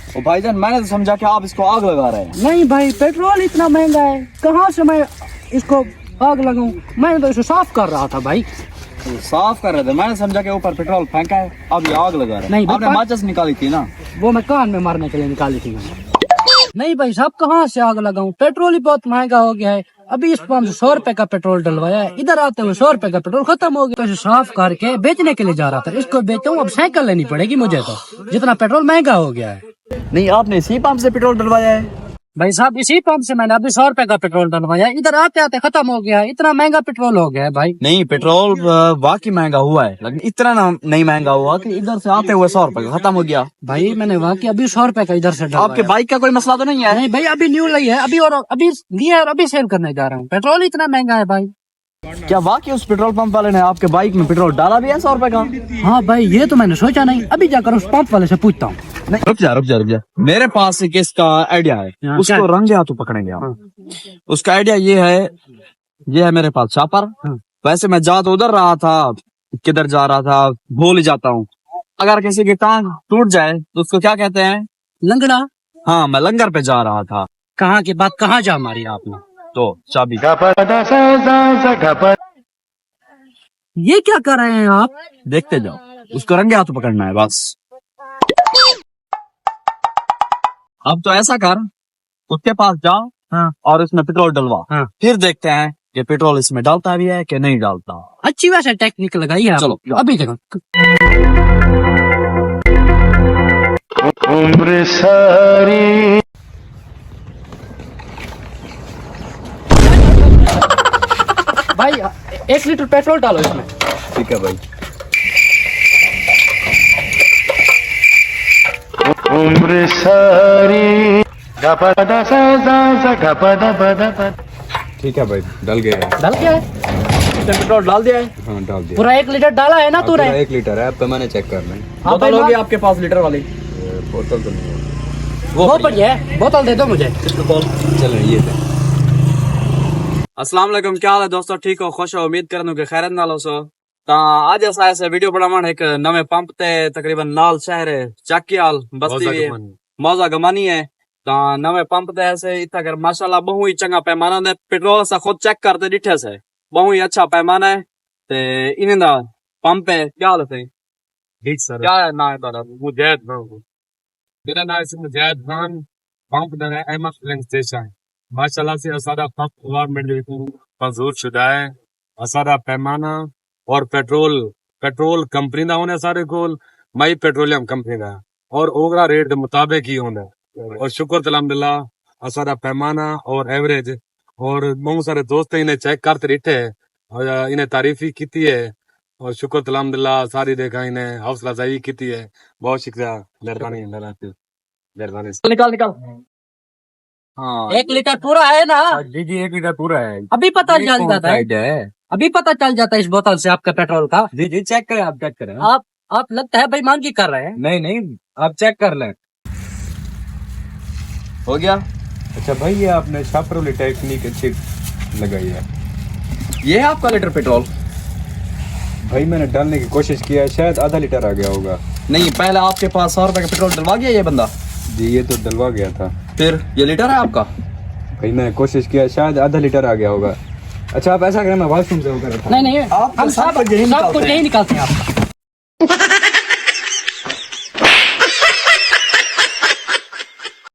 ओ भाईजान, मैंने तो समझा कि आप इसको आग लगा रहे हैं। नहीं भाई, पेट्रोल इतना महंगा है, कहाँ से मैं इसको आग लगाऊं? मैं तो इसे साफ कर रहा था भाई। तो साफ कर रहे थे, मैंने समझा कि ऊपर पेट्रोल फेंका है, अब ये आग लगा रहे हैं। नहीं, आपने माचिस निकाली थी ना? वो मैं कान में मारने के लिए निकाली थी मैंने। नहीं भाई साहब, कहाँ से आग लगाऊं? पेट्रोल ही बहुत महंगा हो गया है। अभी इस पंप से 100 रुपए का पेट्रोल डलवाया है, इधर आते हुए 100 रुपए का पेट्रोल खत्म हो गया। तो इसे साफ करके बेचने के लिए जा रहा था, इसको बेचूं अब साइकिल लेनी पड़ेगी मुझे, तो जितना पेट्रोल महंगा हो गया है। नहीं, आपने इसी पंप से पेट्रोल डलवाया है? भाई साहब, इसी पंप से मैंने अभी 100 रुपए का पेट्रोल डलवाया, इधर आते आते खत्म हो गया है। इतना महंगा पेट्रोल हो गया है भाई। नहीं, पेट्रोल वाकई महंगा हुआ है, लेकिन इतना नहीं महंगा हुआ कि इधर से आते हुए 100 रुपए का खत्म हो गया। भाई मैंने वाकई अभी 100 रुपए का इधर से डलवाया। आपके बाइक का कोई मसला तो नहीं है? नहीं भाई, अभी न्यू ली है, अभी लिया है और अभी सेल करने जा रहा हूँ। पेट्रोल इतना महंगा है भाई। क्या वाकई उस पेट्रोल पंप वाले ने आपके बाइक में पेट्रोल डाला भी है 100 रुपए का? हाँ भाई, ये तो मैंने सोचा नहीं, अभी जाकर उस पंप वाले से पूछता हूँ। नहीं, रुक जा। मेरे पास एक इसका आइडिया है, उसको रंगे हाथों पकड़ेंगे आप। उसका आइडिया ये है मेरे पास चापर। वैसे मैं जा तो उधर रहा था, किधर जा रहा था भूल ही जाता हूँ। अगर किसी की टांग टूट जाए तो उसको क्या कहते हैं? लंगड़ा। हाँ, मैं लंगर पे जा रहा था। कहाँ की बात कहाँ जा मारी आपने? तो चाबी। ये क्या कर रहे हैं आप? देखते जाओ, उसको रंगे हाथों पकड़ना है बस। अब तो ऐसा कर, उसके पास जाओ। हाँ। और इसमें पेट्रोल डलवा। हाँ। फिर देखते हैं कि पेट्रोल इसमें डालता भी है कि नहीं डालता। अच्छी वैसे टेक्निक लगाई है। चलो अभी देखो। उम्र सारी भाई 1 लीटर पेट्रोल डालो इसमें। ठीक है भाई। उम्र सारी ठीक है भाई, डल गया है। डाल गया है? इसमें पेट्रोल डाल दिया है? हाँ, डाल दिया। पूरा 1 लीटर डाला है ना तूने? 1 लीटर है, अब तो मैंने चेक कर लें। बोतल होगी आपके पास लीटर वाली? बोतल तो नहीं है। वो बढ़िया है, बोतल दे दो मुझे। चलो ये दे। अस्सलाम वालेकुम, क्या हाल है दोस्तों? ठीक हो, खुश हो? उम्मीद करनू कि खैरत नाल हो। ਤਾਂ ਅੱਜ ਅਸਾਂ ਇਸ ਵੀਡੀਓ ਬਣਾਉਣ ਇੱਕ ਨਵੇਂ ਪੰਪ ਤੇ ਤਕਰੀਬਨ ਨਾਲ ਸ਼ਹਿਰ ਚੱਕੀਆਲ ਬਸਤੀ ਵੀ ਮੌਜ਼ਾ ਗਮਾਨੀ ਹੈ। ਤਾਂ ਨਵੇਂ ਪੰਪ ਤੇ ਐਸੇ ਇतना कर माशाल्लाह बहु ही चंगा पैमाना है। पेट्रोल असां खुद चेक करते डिठे से बहु ही अच्छा पैमाना है। ते इन्हें दा पंप है। क्या हाल है? ठीक सर। क्या है ना है तारा? मुजाहिद खान। मेरा नाम है मुजाहिद खान। पंप का है अहमद फिलिंग स्टेशन। माशाल्लाह से असादा पंप गवर्नमेंट मंजूर शुदा है। असादा पैमाना और पेट्रोल कंपनी दा होने सारे कोल मई पेट्रोलियम कंपनी दा और ओगरा रेट दे मुताबिक ही होंदा। और शुक्र अल्हम्दुलिल्लाह असादा पैमाना और एवरेज और बहुत सारे दोस्त इन्हें चेक करते रहते हैं और इन्हें तारीफ ही की है। और शुक्र अल्हम्दुलिल्लाह सारी देखा इन्हें हौसला अफजाई की है। बहुत शुक्रिया, मेहरबानी। निकाल। हाँ, 1 लीटर पूरा है ना? जी 1 लीटर पूरा है। अभी पता चल जाता है, अभी पता चल जाता है इस बोतल से आपका पेट्रोल का। जी चेक करें, आप चेक करें। आप लगता है बेईमानगी कर रहे हैं। नहीं, आप चेक कर लें। हो गया। अच्छा भाई, ये आपने छापरोली टेक्निक अच्छी लगाई है। ये है आपका लीटर पेट्रोल? भाई मैंने डालने की कोशिश किया है, शायद आधा लीटर आ गया होगा। नहीं, पहले आपके पास 100 रुपए का पेट्रोल डलवा गया ये बंदा? जी ये तो डलवा गया था। फिर ये लीटर है आपका? भाई मैंने कोशिश किया, शायद आधा लीटर आ गया होगा। अच्छा आप ऐसा करें, मैं वॉशरूम से होकर नहीं, आप सब कुछ यही निकालते हैं आप।